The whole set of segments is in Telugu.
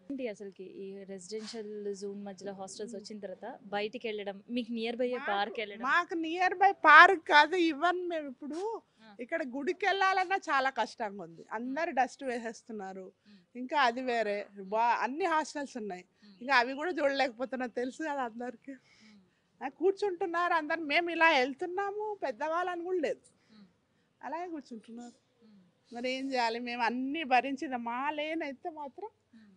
ఏంటి అసలుకి ఈ రెసిడెన్షియల్ జోన్ మధ్యలో హాస్టల్స్ వచ్చిన తర్వాత బయటికి వెళ్ళడం, మీకు నియర్ బై పార్క్ వెళ్ళడం? మాకు నియర్ బై పార్క్ కాదు, ఈవెన్ మేము ఇప్పుడు ఇక్కడ గుడికి వెళ్ళాలన్నా చాలా కష్టంగా ఉంది. అందరు డస్ట్ వేసేస్తున్నారు. ఇంకా అది వేరే అన్ని హాస్టల్స్ ఉన్నాయి. ఇంకా అవి కూడా చూడలేకపోతున్నా, తెలుసు కదా అందరికి. కూర్చుంటున్నారు అందరు. మేము ఇలా వెళ్తున్నాము, పెద్దవాళ్ళని కూడా లేదు, అలాగే కూర్చుంటున్నారు. మరి ఏం చేయాలి? మేము అన్ని భరించింది. మా లేన్ అయితే మాత్రం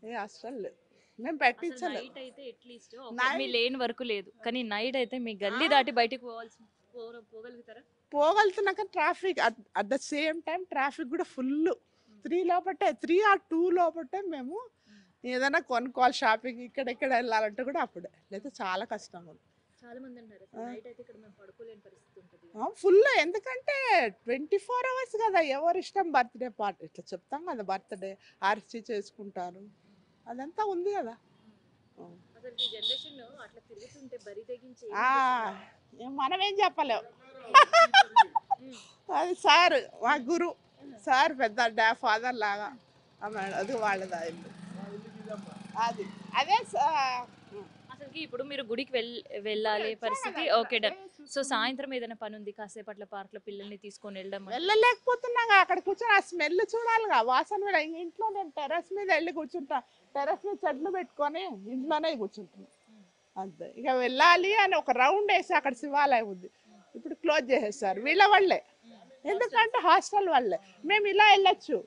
ఏ హాస్టల్ లేదు, మేము పెట్టించలేదు. నైట్ అయితే అట్లీస్ట్ మీ లేన్ వరకు లేదు, కానీ నైట్ అయితే మీ గల్లీ దాటి బయటికి పోగలుగుతారా? పోగలుగుతున్నాక traffic at the same time traffic కూడా ఫుల్. 3 లోపటే 3 or 2 లోపటే మేము ఏదైనా కొనుక్కోవాలి, షాపింగ్ ఇక్కడ వెళ్ళాలంటే కూడా అప్పుడే, లేదా చాలా కష్టంగా ఉంది. చాలా మంది అంటారు నైట్ అయితే ఇక్కడ మేము పడుకోలేని పరిస్థితి ఉంటుంది ఫుల్. ఎందుకంటే 24 hours కదా, ఎవరి ఇష్టం. బర్త్డే పార్టీ ఇట్లా చెప్తాం కదా, బర్త్డే ఆర్చి చేసుకుంటారు, అదంతా ఉంది కదా. అసలు ఈ జనరేషన్ అట్లా తిరుగుతుంటే బరి తెగించి మనం ఏం చెప్పలేం. అది సార్ మా గురు సార్, పెద్ద ఫాదర్ లాగా అది వాళ్ళది ఇల్లు. అది అదే అసలుకి ఇప్పుడు మీరు గుడికి వెళ్ళాలి పరిస్థితి, ఓకే డన్. సో సాయంత్రం ఏదైనా పని ఉంది, కాసేపు అట్లా పార్క్ లో పిల్లల్ని తీసుకొని వెళ్ళలేకపోతున్నాగా. అక్కడ కూర్చొని ఆ స్మెల్ చూడాలిగా, వాసన కూడా. ఇంట్లో నేను టెర్రస్ మీద వెళ్ళి కూర్చుంటా, టెర్రస్ మీద చెట్లు పెట్టుకొని ఇంట్లోనే కూర్చుంటున్నాను అంతే. ఇక వెళ్ళాలి అని ఒక రౌండ్ వేసి అక్కడ శివాలయం ఉంది, ఇప్పుడు క్లోజ్ చేసేస్తారు వీళ్ళ వాళ్ళే. ఎందుకంటే హాస్టల్ వాళ్ళే. మేము ఇలా వెళ్ళొచ్చు,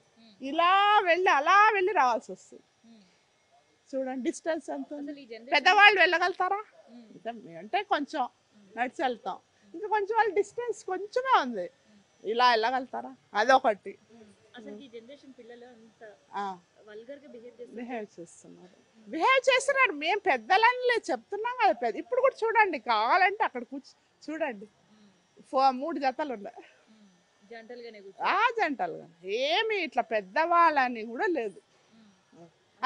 ఇలా వెళ్ళి అలా వెళ్ళి రావాల్సి వస్తుంది. చూడండి డిస్టెన్స్ ఎంత. పెద్దవాళ్ళు వెళ్ళగలుగుతారా అంటే కొంచెం నడిచి వెళ్తాం, ఇంకా కొంచెం వాళ్ళు డిస్టెన్స్ కొంచెమే ఉంది, ఇలా వెళ్ళగలుగుతారా? అదొకటి. బిహేవ్ చేస్తున్నారు. మేము పెద్దలని చెప్తున్నాం కదా, ఇప్పుడు కూడా చూడండి, కావాలంటే అక్కడ చూడండి 3 జతలు ఉన్నాయి, జంటలుగా. ఏమి ఇట్లా పెద్దవాళ్ళని కూడా లేదు.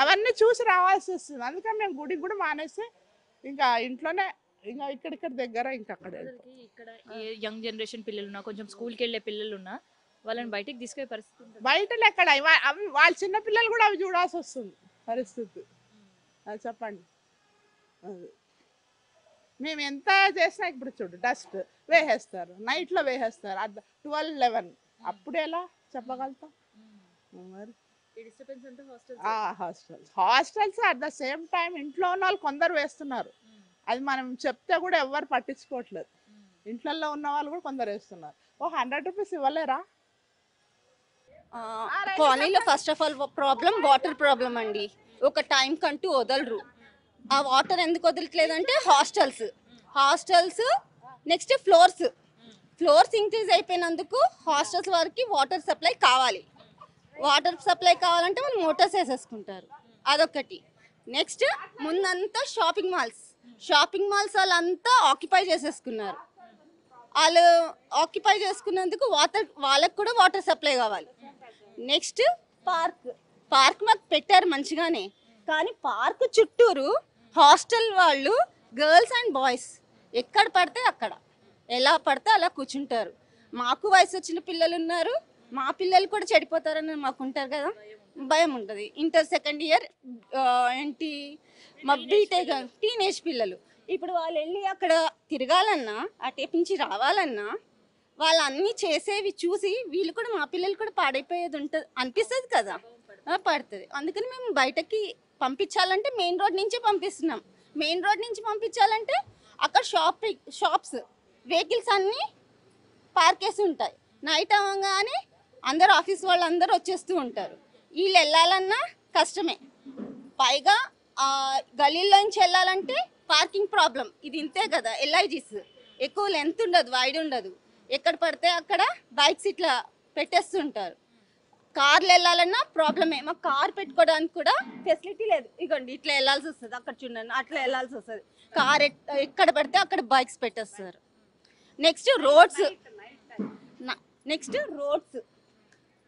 అవన్నీ చూసి రావాల్సి వస్తుంది. అందుకని మేము గుడికి కూడా మానేసి ఇంకా ఇంట్లోనే, ఇంకా ఇక్కడ దగ్గర ఇంకా అక్కడ. ఇక్కడ యంగ్ జనరేషన్ పిల్లలు ఉన్నా, కొంచెం స్కూల్కి వెళ్ళే పిల్లలు ఉన్నా, వాళ్ళని బయటికి తీసుకెళ్ళే పరిస్థితి బయట ఎక్కడ అవి వాళ్ళ చిన్న పిల్లలు కూడా అవి చూడాల్సి వస్తుంది పరిస్థితి. అది చెప్పండి. మేము ఎంత చేసినా ఇప్పుడు చూడు డస్ట్ వేసేస్తారు, నైట్లో వేసేస్తారు, 12-11. అప్పుడు ఎలా చెప్పగలుగుతాం మరి? Hostels at the same time ఇంట్లో ఉన్న వాళ్ళు కొందరు వేస్తున్నారు, అది మనం చెప్తే కూడా ఎవరు పట్టించుకోవట్లేదు. ఇంట్లో ఉన్న వాళ్ళు కూడా కొందరు వేస్తున్నారు. 100 రూపీస్ ఇవ్వలేరా? కాలనీలో first of all problem water problem అండి. ఒక టైం కంటూ వదలరు. ఆ వాటర్ ఎందుకు వదలట్లేదంటే హాస్టల్స్ నెక్స్ట్ ఫ్లోర్స్ ఇంక్రీజ్ అయిపోయినందుకు హాస్టల్స్ వారికి వాటర్ సప్లై కావాలి. వాటర్ సప్లై కావాలంటే వాళ్ళు మోటార్స్ వేసేసుకుంటారు, అదొకటి. నెక్స్ట్ ముందంతా షాపింగ్ మాల్స్ వాళ్ళంతా ఆక్యుపై చేసేసుకున్నారు. వాళ్ళు ఆక్యుపై చేసుకున్నందుకు వాళ్ళకు కూడా వాటర్ సప్లై కావాలి. నెక్స్ట్ పార్క్ మాకు పెట్టారు మంచిగానే, కానీ పార్క్ చుట్టూరు హాస్టల్ వాళ్ళు గర్ల్స్ అండ్ బాయ్స్ ఎక్కడ పడితే అక్కడ, ఎలా పడితే అలా కూర్చుంటారు. మాకు వయసు వచ్చిన పిల్లలు ఉన్నారు, మా పిల్లలు కూడా చెడిపోతారని మాకు ఉంటారు కదా, భయం ఉంటుంది. ఇంటర్ సెకండ్ ఇయర్ ఏంటి మా బీటెక్ టీనేజ్ పిల్లలు. ఇప్పుడు వాళ్ళు వెళ్ళి అక్కడ తిరగాలన్నా, అటేపించి రావాలన్నా, వాళ్ళు అన్నీ చేసేవి చూసి వీళ్ళు కూడా, మా పిల్లలు కూడా పాడైపోయేది ఉంటుంది అనిపిస్తుంది కదా, పడుతుంది. అందుకని మేము బయటకి పంపించాలంటే మెయిన్ రోడ్ నుంచే పంపిస్తున్నాం. మెయిన్ రోడ్ నుంచి పంపించాలంటే అక్కడ షాప్స్ వెహికల్స్ అన్నీ పార్క్ వేసి ఉంటాయి. నైట్ అవ్వగానే అందరు ఆఫీస్ వాళ్ళు అందరూ వచ్చేస్తూ ఉంటారు. వీళ్ళు వెళ్ళాలన్నా కష్టమే. పైగా గలీల్లోంచి వెళ్ళాలంటే పార్కింగ్ ప్రాబ్లం. ఇది ఇంతే కదా, ఎల్ఐజీస్ ఎక్కువ లెంత్ ఉండదు, వైడ్ ఉండదు. ఎక్కడ పడితే అక్కడ బైక్స్ ఇట్లా పెట్టేస్తుంటారు. కార్లు వెళ్ళాలన్నా ప్రాబ్లమే. మాకు కార్ పెట్టుకోవడానికి కూడా ఫెసిలిటీ లేదు. ఇగోండి ఇట్లా వెళ్ళాల్సి వస్తుంది, అక్కడ చూడండి అట్లా వెళ్ళాల్సి వస్తుంది. కార్ ఎక్కడ పడితే అక్కడ బైక్స్ పెట్టేస్తారు. నెక్స్ట్ రోడ్స్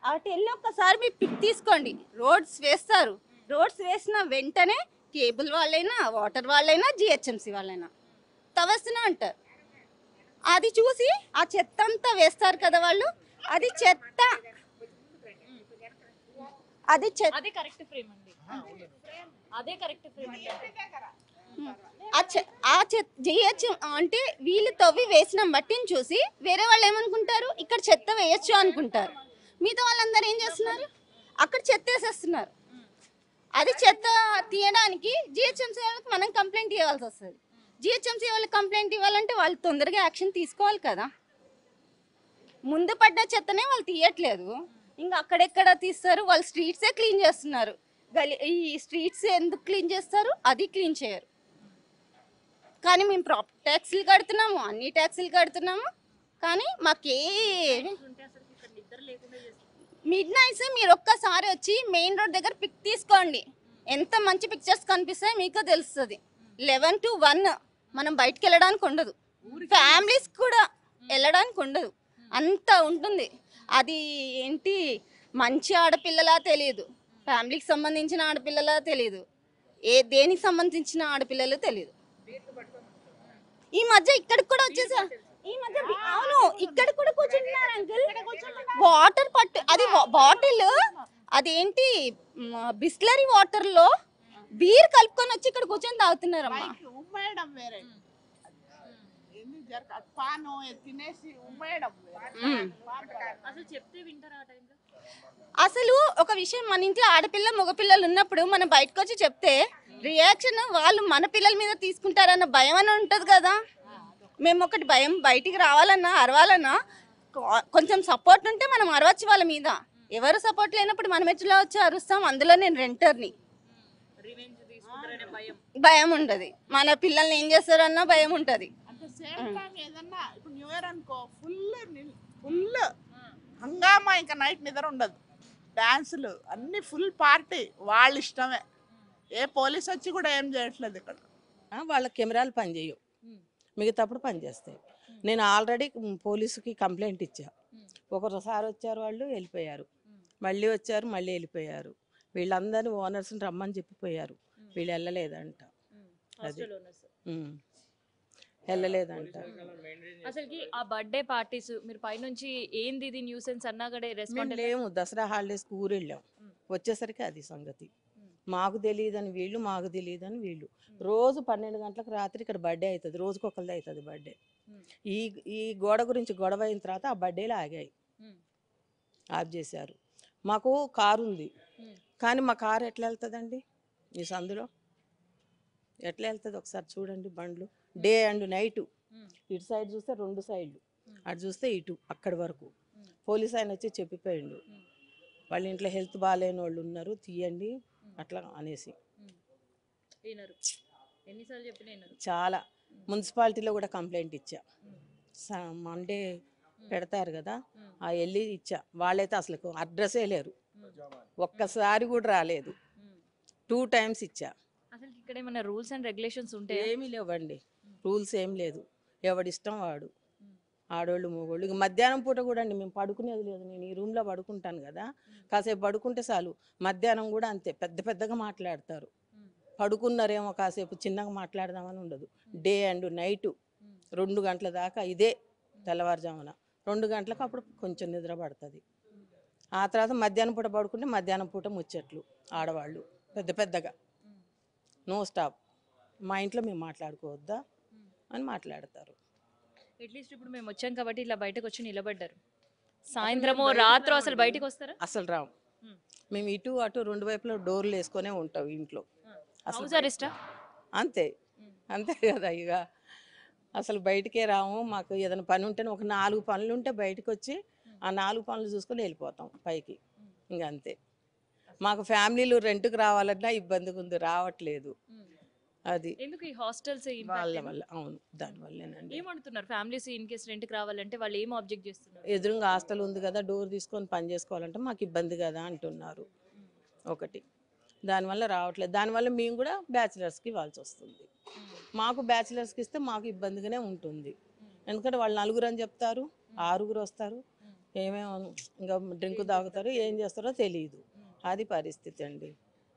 అటు వెళ్ళి ఒక్కసారి మీ పిక్ తీసుకోండి. రోడ్స్ వేస్తారు, రోడ్స్ వేసిన వెంటనే కేబుల్ వాళ్ళైనా, వాటర్ వాళ్ళైనా, జిహెచ్ఎంసీ వాళ్ళైనా తవ్వేస్తూనే అంటారు. అది చూసి ఆ చెత్త అంతా వేస్తారు కదా వాళ్ళు, అది చెత్త, అది కరెక్ట్ ఫ్రేమ్ అండి. అదే కరెక్ట్ ఫ్రెండ్. చేయొచ్చు అంటే వీళ్ళు తవ్వి వేసిన మట్టిని చూసి వేరే వాళ్ళు ఏమనుకుంటారు, ఇక్కడ చెత్త వేయచ్చు అనుకుంటారు. మిగతా వాళ్ళందరూ ఏం చేస్తున్నారు, అక్కడ చెత్త వేసేస్తున్నారు. అది చెత్త తీయడానికి జిహెచ్ఎంసీ వాళ్ళకి మనం కంప్లైంట్ ఇవ్వాల్సి వస్తుంది. జిహెచ్ఎంసీ వాళ్ళకి కంప్లైంట్ ఇవ్వాలంటే వాళ్ళు తొందరగా యాక్షన్ తీసుకోవాలి కదా. ముందు పడ్డ చెత్తనే వాళ్ళు తీయట్లేదు, ఇంకా అక్కడెక్కడ తీస్తారు. వాళ్ళు స్ట్రీట్సే క్లీన్ చేస్తున్నారు. ఈ స్ట్రీట్స్ ఎందుకు క్లీన్ చేస్తారు, అది క్లీన్ చేయరు. కానీ మేము ప్రాపర్టీ ట్యాక్స్లు కడుతున్నాము, అన్ని ట్యాక్స్లు కడుతున్నాము, కానీ మాకే మిడ్ నైట్స్ మీరు ఒక్కసారి వచ్చి మెయిన్ రోడ్ దగ్గర పిక్ తీసుకోండి, ఎంత మంచి పిక్చర్స్ కనిపిస్తాయో మీకు తెలుస్తుంది. 11 to 1 మనం బయటకు వెళ్ళడానికి ఉండదు, ఫ్యామిలీస్ కూడా వెళ్ళడానికి ఉండదు, అంత ఉంటుంది. అది ఏంటి మంచి ఆడపిల్లలా తెలియదు, ఫ్యామిలీకి సంబంధించిన ఆడపిల్లలా తెలియదు, దేనికి సంబంధించిన ఆడపిల్లలు తెలియదు. ఈ మధ్య ఇక్కడికి కూడా వచ్చేసా, ఈ మధ్య అవును ఇక్కడ కూడా కూర్చుంటున్నారు అంకుల్. వాటర్ పట్టు అది బాటిల్, అదేంటి బిస్లరీ వాటర్ లో బీర్ కలుపుకొని వచ్చి ఇక్కడ కూర్చొని తాగుతున్నారమ్మా. ఉమ్మేయడం వేరే, పాను తినేసి ఉమ్మేయడం. అసలు చెప్తే వింటారా ఆ టైంలో? అసలు ఒక విషయం, మన ఇంట్లో ఆడపిల్ల మగపిల్లలు ఉన్నప్పుడు మనం బయటకు వచ్చి చెప్తే రియాక్షన్ వాళ్ళు మన పిల్లల మీద తీసుకుంటారన్న భయం అని ఉంటుంది కదా. మేము ఒకటి భయం, బయటికి రావాలన్నా అరవాలన్నా కొంచెం సపోర్ట్ ఉంటే మనం అరవచ్చు వాళ్ళ మీద. ఎవరు సపోర్ట్ లేనప్పుడు మనం ఎట్లా వచ్చి అరుస్తాం. అందులో నేను రెంటర్ని, భయం ఉండదు. మన పిల్లల్ని ఏం చేస్తారన్నా భయం ఉంటుంది. ఏదన్నా ఇప్పుడు న్యూ ఇయర్ అనుకో, ఫుల్ హంగామా, ఇంకా నైట్ నిద్ర ఉండదు, డాన్సులు అన్ని ఫుల్ పార్టీ, వాళ్ళ ఇష్టమే. ఏ పోలీస్ వచ్చి కూడా ఏం చేయట్లేదు ఇక్కడ. వాళ్ళ కెమెరాలు పనిచేయవు, మిగతాప్పుడు పనిచేస్తాయి. నేను ఆల్రెడీ పోలీసుకి కంప్లైంట్ ఇచ్చా. ఒకసారి వచ్చారు, వాళ్ళు వెళ్ళిపోయారు, మళ్ళీ వచ్చారు, మళ్ళీ వెళ్ళిపోయారు. వీళ్ళందరినీ ఓనర్స్ని రమ్మని చెప్పిపోయారు, వీళ్ళు వెళ్ళలేదంట. అది వెళ్ళలేదంట. అసలుకి ఆ బర్త్డే పార్టీస్ మీరు పైనుంచి ఏంది ఇది న్యూసెన్స్ అన్నా కూడా రెస్పాండ్ లేము. దసరా హాలిడేస్కి ఊరు వెళ్ళాం, వచ్చేసరికి అది సంగతి. మాకు తెలియదని వీళ్ళు, మాకు తెలియదని వీళ్ళు. రోజు 12 గంటలకు రాత్రి ఇక్కడ బర్త్డే అవుతుంది, రోజుకొకరిది అవుతుంది బర్త్డే. ఈ గోడ గురించి గొడవ అయిన తర్వాత ఆ బర్త్డేలు ఆగాయి, ఆఫ్ చేశారు. మాకు కారు ఉంది, కానీ మా కారు ఎట్లా వెళ్తుందండి ఈ సందులో, ఎట్లా వెళ్తుంది ఒకసారి చూడండి. బండ్లు డే అండ్ నైటు, ఇటు సైడ్ చూస్తే 2 సైడ్లు, అటు చూస్తే ఇటు, అక్కడి వరకు. పోలీస్ ఆయన వచ్చి చెప్పిపోయిండు, వాళ్ళ ఇంట్లో హెల్త్ బాగాలేని వాళ్ళు ఉన్నారు, తీయండి అట్లా అనేసి. చాలా మున్సిపాలిటీలో కూడా కంప్లైంట్ ఇచ్చా. మండే పెడతారు కదా, ఆ వెళ్ళి ఇచ్చా. వాళ్ళైతే అసలు అడ్రస్సే లేరు, ఒక్కసారి కూడా రాలేదు. 2 times ఇచ్చా. అసలు ఇక్కడ ఏమైనా రూల్స్ అండ్ రెగ్యులేషన్స్ ఉంటాయి? ఏమీ లేవండి, రూల్స్ ఏం లేదు, ఎవడిష్టం వాడు. ఆడోళ్ళు మగోళ్ళు. ఇక మధ్యాహ్నం పూట కూడా అండి మేము పడుకునేది లేదు. నేను ఈ రూమ్లో పడుకుంటాను కదా, కాసేపు పడుకుంటే చాలు, మధ్యాహ్నం కూడా అంతే పెద్ద పెద్దగా మాట్లాడతారు. పడుకున్నారేమో కాసేపు చిన్నగా మాట్లాడదామని ఉండదు. డే అండ్ నైటు 2 గంటల దాకా ఇదే, తెల్లవారుజామున 2 గంటలకు అప్పుడు కొంచెం నిద్ర పడుతుంది. ఆ తర్వాత మధ్యాహ్నం పూట పడుకుంటే మధ్యాహ్నం పూట ముచ్చట్లు, ఆడవాళ్ళు పెద్ద పెద్దగా, నో స్టాప్. మా ఇంట్లో మేము మాట్లాడుకోవద్దా అని మాట్లాడతారు. అట్లీస్ట్ ఇప్పుడు మేము వచ్చాం కాబట్టి ఇలా బయటకు వచ్చి నిలబడ్డారు, సాయంత్రమో రాత్రో అసలు బయటకు వస్తారా? అసలు రాము మేము, ఇటు అటు 2 వైపులా డోర్లు వేసుకొనే ఉంటాం ఇంట్లో. హౌస్ అరెస్టా? అంతే అంతే కదా. ఇక అసలు బయటికే రాము. మాకు ఏదైనా పని ఉంటేనే, ఒక 4 పనులు ఉంటే బయటకు వచ్చి ఆ 4 పనులు చూసుకొని వెళ్ళిపోతాం పైకి, ఇంక అంతే. మాకు ఫ్యామిలీలు రెంట్కి రావాలన్నా ఇబ్బందిగా ఉంది, రావట్లేదు. అది ఎందుకు ఈ హాస్టల్స్ వాళ్ళ వల్ల. అవును, దానివల్లేనండి. ఏమంటున్నారు ఫ్యామిలీస్ ఇన్ కేస్ రెంట్కి రావాలంటే వాళ్ళు ఏం ఆబ్జెక్ట్ చేస్తున్నారు? ఎదురుగా హాస్టల్ ఉంది కదా, డోర్ తీసుకొని పని చేసుకోవాలంటే మాకు ఇబ్బంది కదా అంటున్నారు ఒకటి. దానివల్ల రావట్లేదు. దానివల్ల మేము కూడా బ్యాచిలర్స్కి ఇవ్వాల్సి వస్తుంది. మాకు బ్యాచిలర్స్కి ఇస్తే మాకు ఇబ్బందిగానే ఉంటుంది, ఎందుకంటే వాళ్ళు 4 అని చెప్తారు, 6 వస్తారు, ఏమేమో ఇంకా డ్రింక్ తాగుతారు, ఏం చేస్తారో తెలియదు. అది పరిస్థితి అండి.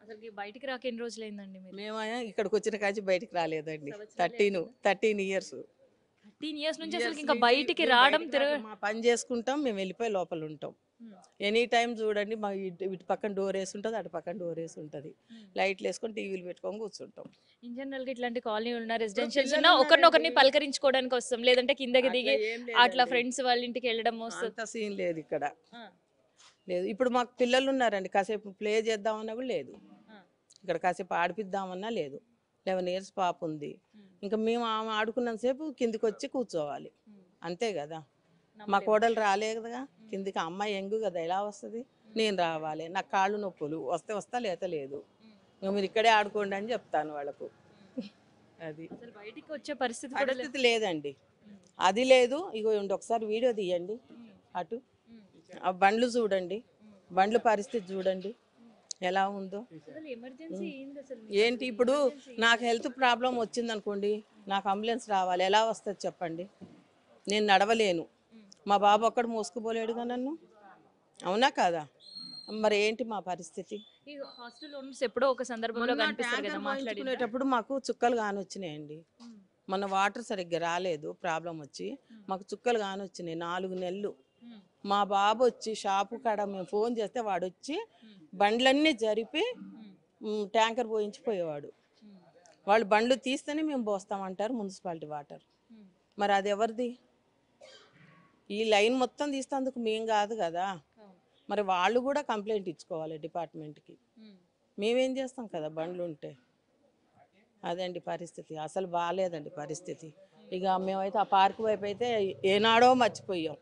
అసలు బయటికి రాక ఎన్ని రోజులు అయిందండి? మేము ఇక్కడికి వచ్చిన కాచి బయటికి రాలేదండి. 13 years. 13 years నుంచి అసలు ఇంకా బయటికి రావడం, మా పని చేసుకుంటాం, మేము వెళ్ళిపోయి లోపల ఉంటాం. ఎనీ టైం చూడండి మా ఇటు పక్కన డోర్ వేసి ఉంటుంది, అటు పక్కన డోర్ వేసి ఉంటుంది. లైట్లు వేసుకొని టీవీలు పెట్టుకొని కూర్చుంటాం. ఇన్ జనరల్ గా ఇట్లాంటి కాలనీ ఉన్న రెసిడెన్షియల్స్ ఉన్నా ఒకరినొకరిని పలకరించుకోవడానికి వస్తాం, లేదంటే కిందకి దిగి అట్లా ఫ్రెండ్స్ వాళ్ళ ఇంటికి వెళ్ళడం వస్తుంది. అంత సీన్ లేదు ఇక్కడ, లేదు. ఇప్పుడు మాకు పిల్లలు ఉన్నారండి, కాసేపు ప్లే చేద్దామన్నా కూడా లేదు. ఇక్కడ కాసేపు ఆడిపిద్దామన్నా లేదు. 11 years పాప ఉంది. ఇంకా మేము ఆమె ఆడుకున్నంతసేపు కిందికి వచ్చి కూర్చోవాలి, అంతే కదా. మా కోడలు రాలే కదా కిందికి, అమ్మాయి ఎంగు కదా, ఎలా వస్తుంది? నేను రావాలి, నాకు కాళ్ళు నొప్పులు వస్తే వస్తా, లేత లేదు. ఇంకా మీరు ఇక్కడే ఆడుకోండి అని చెప్తాను వాళ్ళకు. అది బయటికి వచ్చే పరిస్థితి లేదండి, అది లేదు. ఇగో ఒకసారి వీడియో తీయండి, అటు ఆ బండ్లు చూడండి, బండ్ల పరిస్థితి చూడండి ఎలా ఉందో. ఏంటి ఇప్పుడు నాకు హెల్త్ ప్రాబ్లం వచ్చింది అనుకోండి, నాకు అంబులెన్స్ రావాలి, ఎలా వస్తుంది చెప్పండి? నేను నడవలేను, మా బాబు ఒక్కడు మోసుకుపోలేడుగా నన్ను, అవునా కాదా? మరి ఏంటి మా పరిస్థితి? ఎప్పుడో ఒక సందర్భంలో మాట్లాడుకునేటప్పుడు మాకు చుక్కలు కానొచ్చినాయండి. మన వాటర్ సరిగ్గా రాలేదు, ప్రాబ్లం వచ్చి మాకు చుక్కలు కానొచ్చినాయి 4 నెలలు. మా బాబు వచ్చి షాపు కాడ మేము ఫోన్ చేస్తే వాడు వచ్చి బండ్లన్నీ జరిపి ట్యాంకర్ పోయించిపోయేవాడు. వాళ్ళు బండ్లు తీస్తేనే మేము పోస్తామంటారు మున్సిపాలిటీ వాటర్. మరి అది ఎవరిది? ఈ లైన్ మొత్తం తీస్తేందుకు మేము కాదు కదా. మరి వాళ్ళు కూడా కంప్లైంట్ ఇచ్చుకోవాలి డిపార్ట్మెంట్కి. మేమేం చేస్తాం కదా బండ్లు ఉంటే. అదండి పరిస్థితి, అసలు బాగాలేదండి పరిస్థితి. ఇక మేమైతే ఆ పార్క్ వైపు అయితే ఏనాడో మర్చిపోయాం.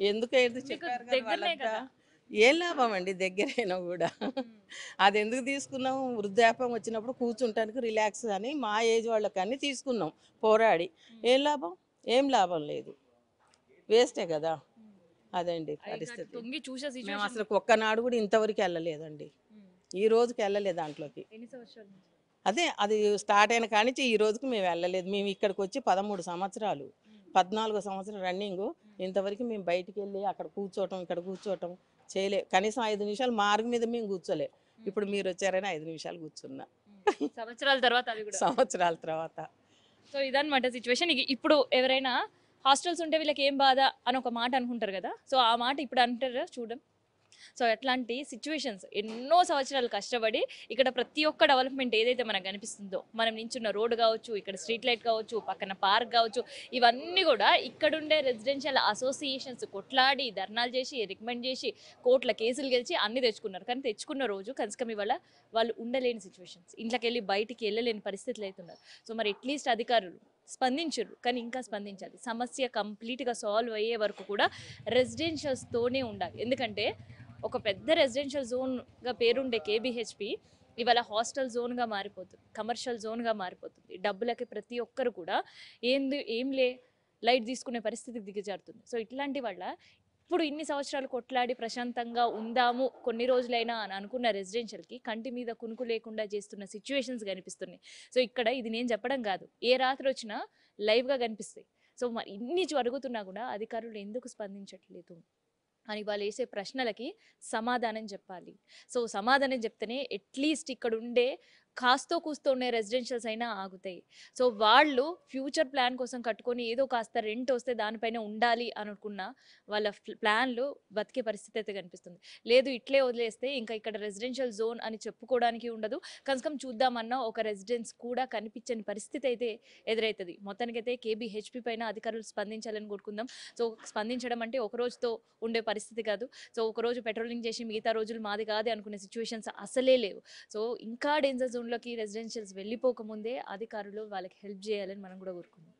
ఎందుకు చెప్పారు కదా, ఏం లాభం అండి దగ్గరైనా కూడా. అది ఎందుకు తీసుకున్నాము? వృద్ధాప్యం వచ్చినప్పుడు కూర్చుంటానికి రిలాక్స్ అని మా ఏజ్ వాళ్ళకని తీసుకున్నాం పోరాడి. ఏం లాభం? ఏం లాభం లేదు, వేస్టే కదా. అదండి పరిస్థితి. మేము అసలు ఒక్కనాడు కూడా ఇంతవరకు వెళ్ళలేదండి, ఈ రోజుకి వెళ్ళలేదు దాంట్లోకి. అదే అది స్టార్ట్ అయిన కానించి ఈ రోజుకి మేము వెళ్ళలేదు. మేము ఇక్కడికి వచ్చి 13 సంవత్సరాలు, 14వ సంవత్సరం రన్నింగ్. ఇంతవరకు మేము బయటికి వెళ్ళి అక్కడ కూర్చోవటం ఇక్కడ కూర్చోవటం చేయలే. కనీసం 5 నిమిషాలు మార్గం మీద మేము కూర్చోలే. ఇప్పుడు మీరు వచ్చారని 5 నిమిషాలు కూర్చున్నా, సంవత్సరాల తర్వాత. సో ఇదన్నమాట సిచ్యువేషన్. ఇప్పుడు ఎవరైనా హాస్టల్స్ ఉంటే వీళ్ళకి ఏం బాధ అని ఒక మాట అనుకుంటారు కదా, సో ఆ మాట ఇప్పుడు అంటారా చూడం. సో అట్లాంటి సిచ్యువేషన్స్ ఎన్నో సంవత్సరాలు కష్టపడి ఇక్కడ ప్రతి ఒక్క డెవలప్మెంట్ ఏదైతే మనకు కనిపిస్తుందో, మనం నించున్న రోడ్డు కావచ్చు, ఇక్కడ స్ట్రీట్ లైట్ కావచ్చు, పక్కన పార్క్ కావచ్చు, ఇవన్నీ కూడా ఇక్కడుండే రెసిడెన్షియల్ అసోసియేషన్స్ కొట్లాడి ధర్నాలు చేసి రికమెండ్ చేసి కోర్టుల కేసులు గెలిచి అన్ని తెచ్చుకున్నారు. కానీ తెచ్చుకున్న రోజు కనీసం ఇవాళ వాళ్ళు ఉండలేని సిచ్యువేషన్స్, ఇంట్లోకి వెళ్ళి బయటికి వెళ్ళలేని పరిస్థితులు అవుతున్నారు. సో మరి అట్లీస్ట్ అధికారులు స్పందించరు, కానీ ఇంకా స్పందించాలి. సమస్య కంప్లీట్గా సాల్వ్ అయ్యే వరకు కూడా రెసిడెన్షియల్స్తోనే ఉండాలి. ఎందుకంటే ఒక పెద్ద రెసిడెన్షియల్ జోన్గా పేరుండే కేబిహెచ్పి ఇవాళ హాస్టల్ జోన్గా మారిపోతుంది, కమర్షియల్ జోన్గా మారిపోతుంది. డబ్బులకి ప్రతి ఒక్కరు కూడా ఏం లైట్ తీసుకునే పరిస్థితికి దిగజారుతుంది. సో ఇట్లాంటి వల్ల ఇప్పుడు ఇన్ని సంవత్సరాలు కొట్లాడి ప్రశాంతంగా ఉందాము కొన్ని రోజులైనా అని అనుకున్న రెసిడెన్షియల్కి కంటి మీద కునుకు లేకుండా చేస్తున్న సిచ్యువేషన్స్ కనిపిస్తున్నాయి. సో ఇక్కడ ఇది నేను చెప్పడం కాదు, ఏ రాత్రి వచ్చినా లైవ్గా కనిపిస్తాయి. సో మరి ఇన్ని జరుగుతున్నా కూడా అధికారులు ఎందుకు స్పందించట్లేదు అని వాళ్ళు వేసే ప్రశ్నలకి సమాధానం చెప్పాలి. సో సమాధానం చెప్తేనే అట్లీస్ట్ ఇక్కడ ఉండే కాస్తో కూస్తో ఉండే రెసిడెన్షియల్స్ అయినా ఆగుతాయి. సో వాళ్ళు ఫ్యూచర్ ప్లాన్ కోసం కట్టుకొని ఏదో కాస్త రెంట్ వస్తే దానిపైన ఉండాలి అనుకున్న వాళ్ళ ప్లాన్లు బతికే పరిస్థితి అయితే కనిపిస్తుంది. లేదు ఇట్లే వదిలేస్తే ఇంకా ఇక్కడ రెసిడెన్షియల్ జోన్ అని చెప్పుకోవడానికి ఉండదు, కనీసం చూద్దామన్నా ఒక రెసిడెన్స్ కూడా కనిపించని పరిస్థితి అయితే ఎదురవుతుంది. మొత్తానికైతే కేబిహెచ్పి పైన అధికారులు స్పందించాలని కోరుకుందాం. సో స్పందించడం అంటే ఒక రోజుతో ఉండే పరిస్థితి కాదు. సో ఒక రోజు పెట్రోలింగ్ చేసి మిగతా రోజులు మాది కాదే అనుకునే సిచ్యువేషన్స్ అసలే లేవు. సో ఇంకా డేంజర్ జోన్లోకి రెసిడెన్షియల్స్ వెళ్ళిపోకముందే అధికారులు వాళ్ళకి హెల్ప్ చేయాలని మనం కూడా కోరుకుందాం.